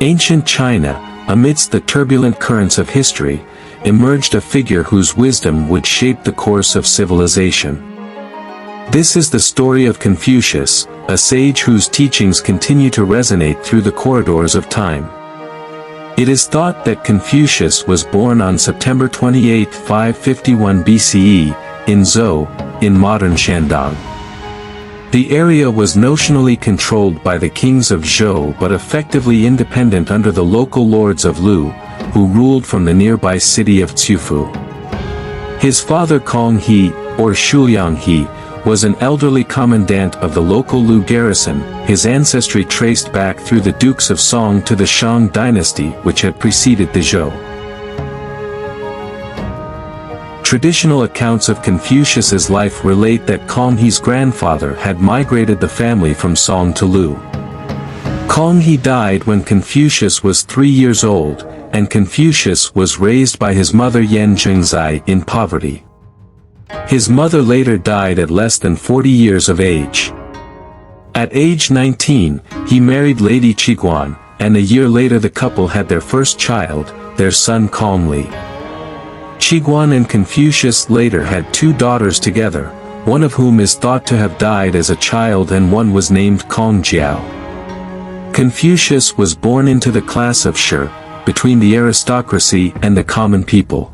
Ancient China, amidst the turbulent currents of history, emerged a figure whose wisdom would shape the course of civilization. This is the story of Confucius, a sage whose teachings continue to resonate through the corridors of time. It is thought that Confucius was born on September 28, 551 BCE, in Zhou, in modern Shandong. The area was notionally controlled by the kings of Zhou but effectively independent under the local lords of Lu, who ruled from the nearby city of Ciufu. His father Kong He, or Shuliang He, was an elderly commandant of the local Lu garrison, his ancestry traced back through the dukes of Song to the Shang dynasty which had preceded the Zhou. Traditional accounts of Confucius's life relate that Kong He's grandfather had migrated the family from Song to Lu. Kong He died when Confucius was 3 years old, and Confucius was raised by his mother Yan Zhengzai in poverty. His mother later died at less than 40 years of age. At age 19, he married Lady Qiguan, and a year later the couple had their first child, their son Kong Li. Qiguan and Confucius later had 2 daughters together, one of whom is thought to have died as a child and one was named Kong Jiao. Confucius was born into the class of Shi, between the aristocracy and the common people.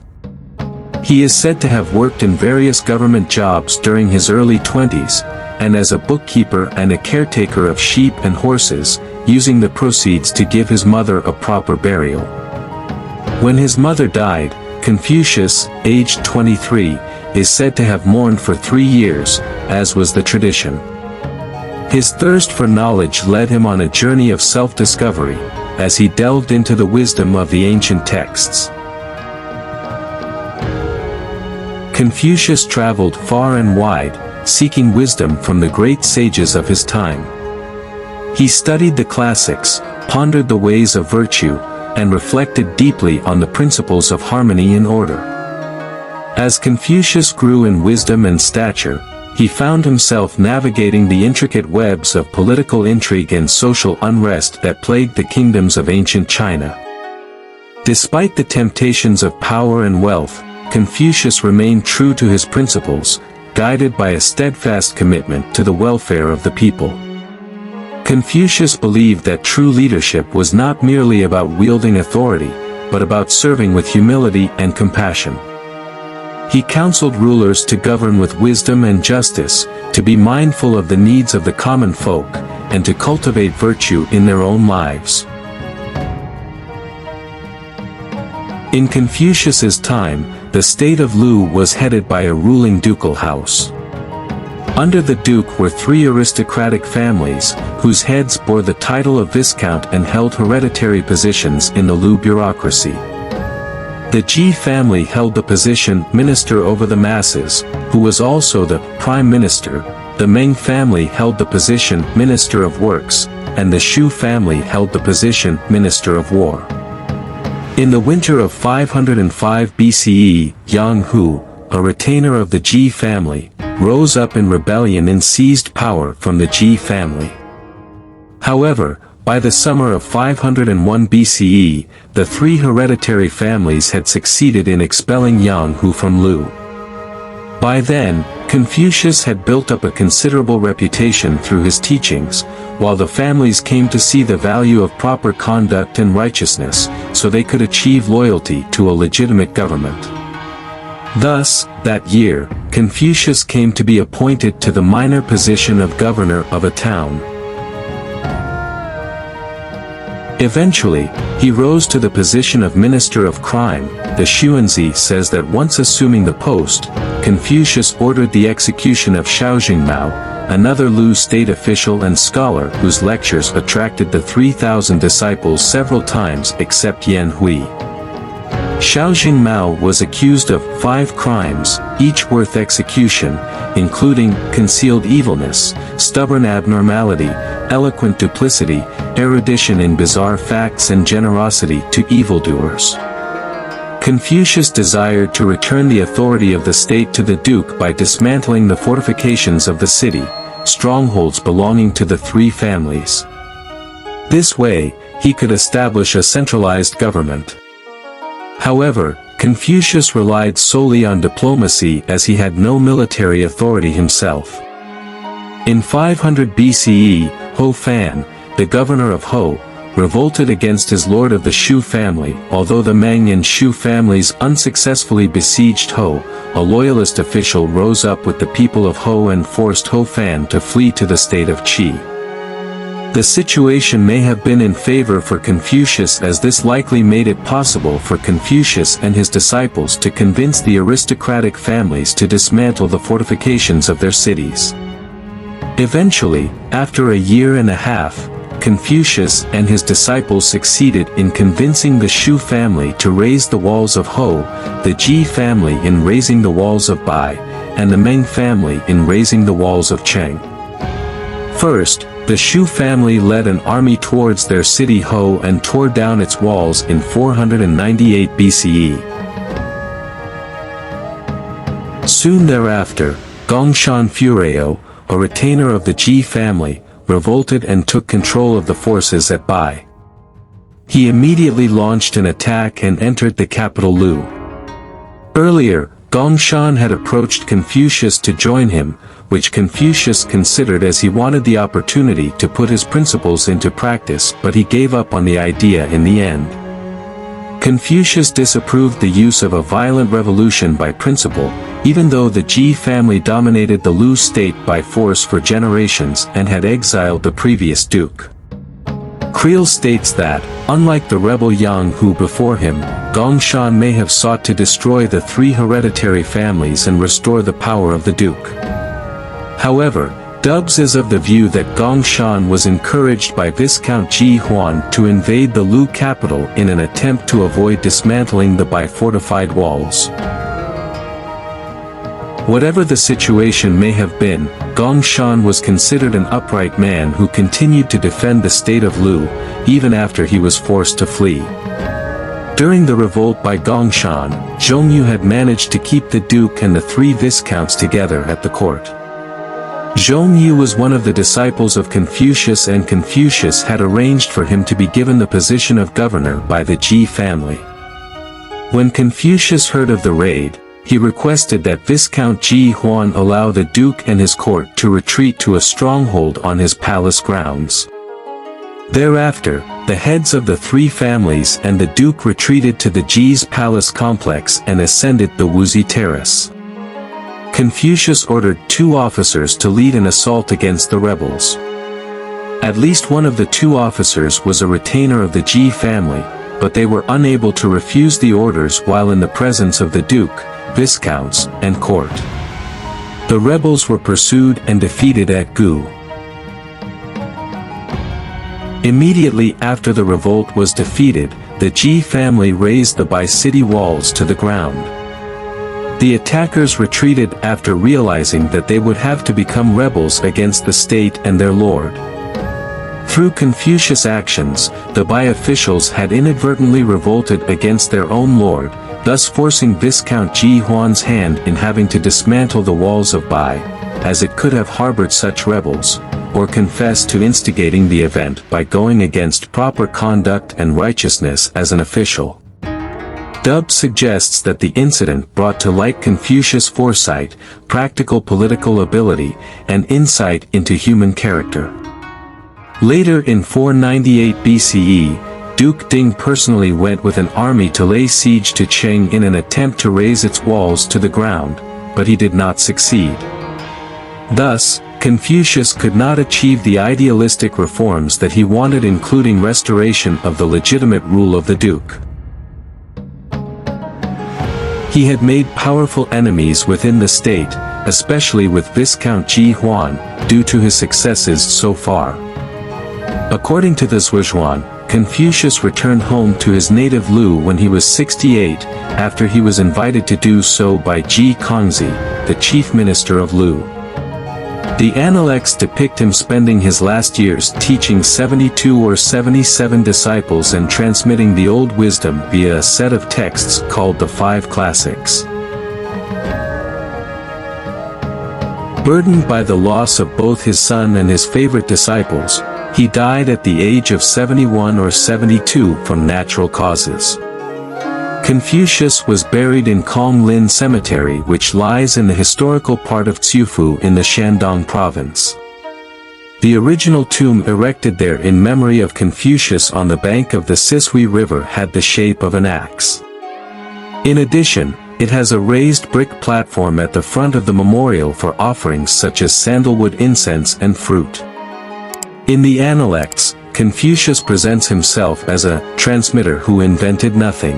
He is said to have worked in various government jobs during his early 20s, and as a bookkeeper and a caretaker of sheep and horses, using the proceeds to give his mother a proper burial. When his mother died, Confucius, aged 23, is said to have mourned for 3 years, as was the tradition. His thirst for knowledge led him on a journey of self-discovery, as he delved into the wisdom of the ancient texts. Confucius traveled far and wide, seeking wisdom from the great sages of his time. He studied the classics, pondered the ways of virtue, and reflected deeply on the principles of harmony and order. As Confucius grew in wisdom and stature, he found himself navigating the intricate webs of political intrigue and social unrest that plagued the kingdoms of ancient China. Despite the temptations of power and wealth, Confucius remained true to his principles, guided by a steadfast commitment to the welfare of the people. Confucius believed that true leadership was not merely about wielding authority, but about serving with humility and compassion. He counseled rulers to govern with wisdom and justice, to be mindful of the needs of the common folk, and to cultivate virtue in their own lives. In Confucius's time, the state of Lu was headed by a ruling ducal house. Under the duke were 3 aristocratic families, whose heads bore the title of viscount and held hereditary positions in the Lu bureaucracy. The Ji family held the position minister over the masses, who was also the prime minister. The Meng family held the position minister of works, and the Shu family held the position minister of war. In the winter of 505 BCE, Yang Hu, a retainer of the Ji family, rose up in rebellion and seized power from the Ji family. However, by the summer of 501 BCE, the 3 hereditary families had succeeded in expelling Yang Hu from Lu. By then, Confucius had built up a considerable reputation through his teachings, while the families came to see the value of proper conduct and righteousness, so they could achieve loyalty to a legitimate government. Thus, that year, Confucius came to be appointed to the minor position of governor of a town. Eventually, he rose to the position of Minister of Crime. The Xuanzi says that once assuming the post, Confucius ordered the execution of Xiaojing Mao, another Lu state official and scholar whose lectures attracted the 3,000 disciples several times except Yan Hui. Xiaojing Mao was accused of 5 crimes, each worth execution, including concealed evilness, stubborn abnormality, eloquent duplicity, erudition in bizarre facts and generosity to evildoers. Confucius desired to return the authority of the state to the duke by dismantling the fortifications of the city, strongholds belonging to the 3 families. This way, he could establish a centralized government. However, Confucius relied solely on diplomacy as he had no military authority himself. In 500 BCE, Ho Fan, the governor of Ho, revolted against his lord of the Shu family. Although the Meng and Shu families unsuccessfully besieged Ho, a loyalist official rose up with the people of Ho and forced Ho Fan to flee to the state of Qi. The situation may have been in favor for Confucius, as this likely made it possible for Confucius and his disciples to convince the aristocratic families to dismantle the fortifications of their cities. Eventually, after a year and a half, Confucius and his disciples succeeded in convincing the Shu family to raise the walls of Ho, the Ji family in raising the walls of Bai, and the Meng family in raising the walls of Cheng. First, the Shu family led an army towards their city Ho and tore down its walls in 498 BCE. Soon thereafter, Gongshan Fureo, a retainer of the Ji family, revolted and took control of the forces at Bai. He immediately launched an attack and entered the capital Lu. Earlier, Gongshan had approached Confucius to join him, which Confucius considered as he wanted the opportunity to put his principles into practice, but he gave up on the idea in the end. Confucius disapproved the use of a violent revolution by principle, even though the Ji family dominated the Lu state by force for generations and had exiled the previous duke. Creel states that, unlike the rebel Yang Hu before him, Gongshan may have sought to destroy the three hereditary families and restore the power of the duke. However, Dubs is of the view that Gongshan was encouraged by Viscount Ji Huan to invade the Lu capital in an attempt to avoid dismantling the Bai fortified walls. Whatever the situation may have been, Gongshan was considered an upright man who continued to defend the state of Lu, even after he was forced to flee. During the revolt by Gongshan, Zhongyu had managed to keep the duke and the three viscounts together at the court. Zhongyu was one of the disciples of Confucius, and Confucius had arranged for him to be given the position of governor by the Ji family. When Confucius heard of the raid, he requested that Viscount Ji Huan allow the duke and his court to retreat to a stronghold on his palace grounds. Thereafter, the heads of the three families and the duke retreated to the Ji's palace complex and ascended the Wuzi Terrace. Confucius ordered 2 officers to lead an assault against the rebels. At least one of the 2 officers was a retainer of the Ji family, but they were unable to refuse the orders while in the presence of the duke, viscounts, and court. The rebels were pursued and defeated at Gu. Immediately after the revolt was defeated, the Ji family razed the Bai city walls to the ground. The attackers retreated after realizing that they would have to become rebels against the state and their lord. Through Confucius' actions, the Bai officials had inadvertently revolted against their own lord, thus forcing Viscount Ji Huan's hand in having to dismantle the walls of Bai, as it could have harbored such rebels, or confess to instigating the event by going against proper conduct and righteousness as an official. Dubs suggests that the incident brought to light Confucius' foresight, practical political ability, and insight into human character. Later in 498 BCE, Duke Ding personally went with an army to lay siege to Cheng in an attempt to raise its walls to the ground, but he did not succeed. Thus, Confucius could not achieve the idealistic reforms that he wanted, including restoration of the legitimate rule of the duke. He had made powerful enemies within the state, especially with Viscount Ji Huan, due to his successes so far. According to the Zhuozhuan, Confucius returned home to his native Lu when he was 68, after he was invited to do so by Ji Kongzi, the chief minister of Lu. The Analects depict him spending his last years teaching 72 or 77 disciples and transmitting the old wisdom via a set of texts called the 5 Classics. Burdened by the loss of both his son and his favorite disciples, He died at the age of 71 or 72 from natural causes. Confucius was buried in Konglin Cemetery, which lies in the historical part of Ciufu in the Shandong province. The original tomb erected there in memory of Confucius on the bank of the Sisui River had the shape of an axe. In addition, it has a raised brick platform at the front of the memorial for offerings such as sandalwood incense and fruit. In the Analects, Confucius presents himself as a transmitter who invented nothing.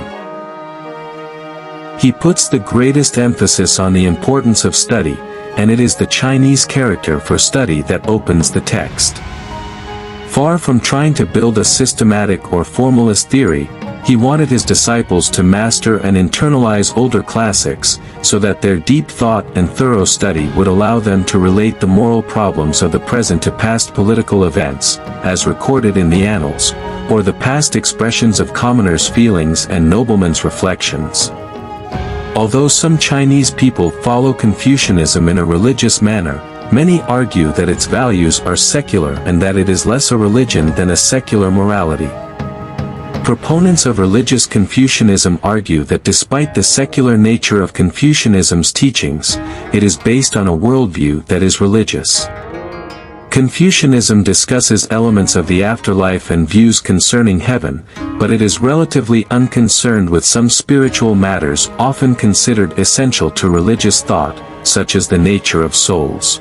He puts the greatest emphasis on the importance of study, and it is the Chinese character for study that opens the text. Far from trying to build a systematic or formalist theory, he wanted his disciples to master and internalize older classics, so that their deep thought and thorough study would allow them to relate the moral problems of the present to past political events, as recorded in the annals, or the past expressions of commoners' feelings and noblemen's reflections. Although some Chinese people follow Confucianism in a religious manner, many argue that its values are secular and that it is less a religion than a secular morality. Proponents of religious Confucianism argue that despite the secular nature of Confucianism's teachings, it is based on a worldview that is religious. Confucianism discusses elements of the afterlife and views concerning heaven, but it is relatively unconcerned with some spiritual matters often considered essential to religious thought, such as the nature of souls.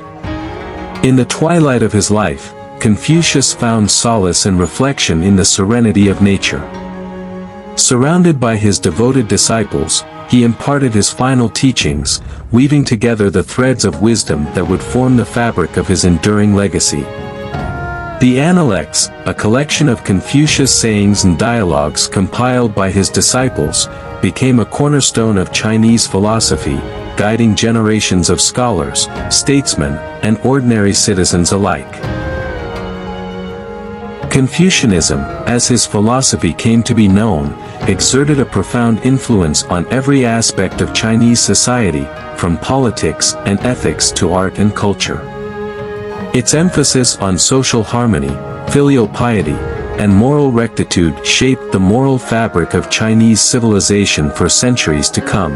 In the twilight of his life, Confucius found solace and reflection in the serenity of nature. Surrounded by his devoted disciples, he imparted his final teachings, weaving together the threads of wisdom that would form the fabric of his enduring legacy. The Analects, a collection of Confucius sayings and dialogues compiled by his disciples, became a cornerstone of Chinese philosophy, guiding generations of scholars, statesmen, and ordinary citizens alike. Confucianism, as his philosophy came to be known, exerted a profound influence on every aspect of Chinese society, from politics and ethics to art and culture. Its emphasis on social harmony, filial piety, and moral rectitude shaped the moral fabric of Chinese civilization for centuries to come.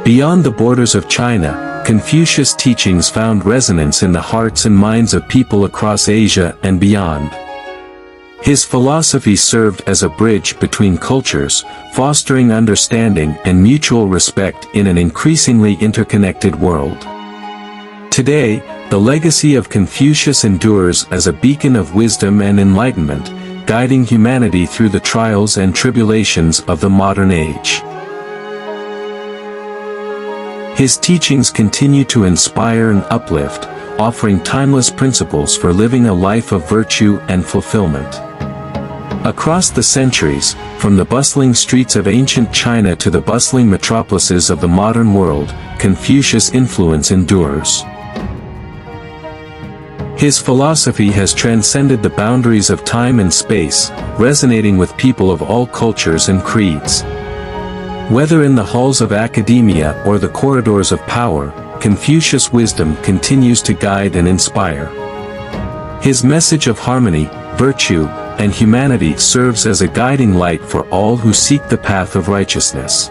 Beyond the borders of China, Confucius' teachings found resonance in the hearts and minds of people across Asia and beyond. His philosophy served as a bridge between cultures, fostering understanding and mutual respect in an increasingly interconnected world. Today, the legacy of Confucius endures as a beacon of wisdom and enlightenment, guiding humanity through the trials and tribulations of the modern age. His teachings continue to inspire and uplift, offering timeless principles for living a life of virtue and fulfillment. Across the centuries, from the bustling streets of ancient China to the bustling metropolises of the modern world, Confucius' influence endures. His philosophy has transcended the boundaries of time and space, resonating with people of all cultures and creeds. Whether in the halls of academia or the corridors of power, Confucius' wisdom continues to guide and inspire. His message of harmony, virtue, and humanity serves as a guiding light for all who seek the path of righteousness.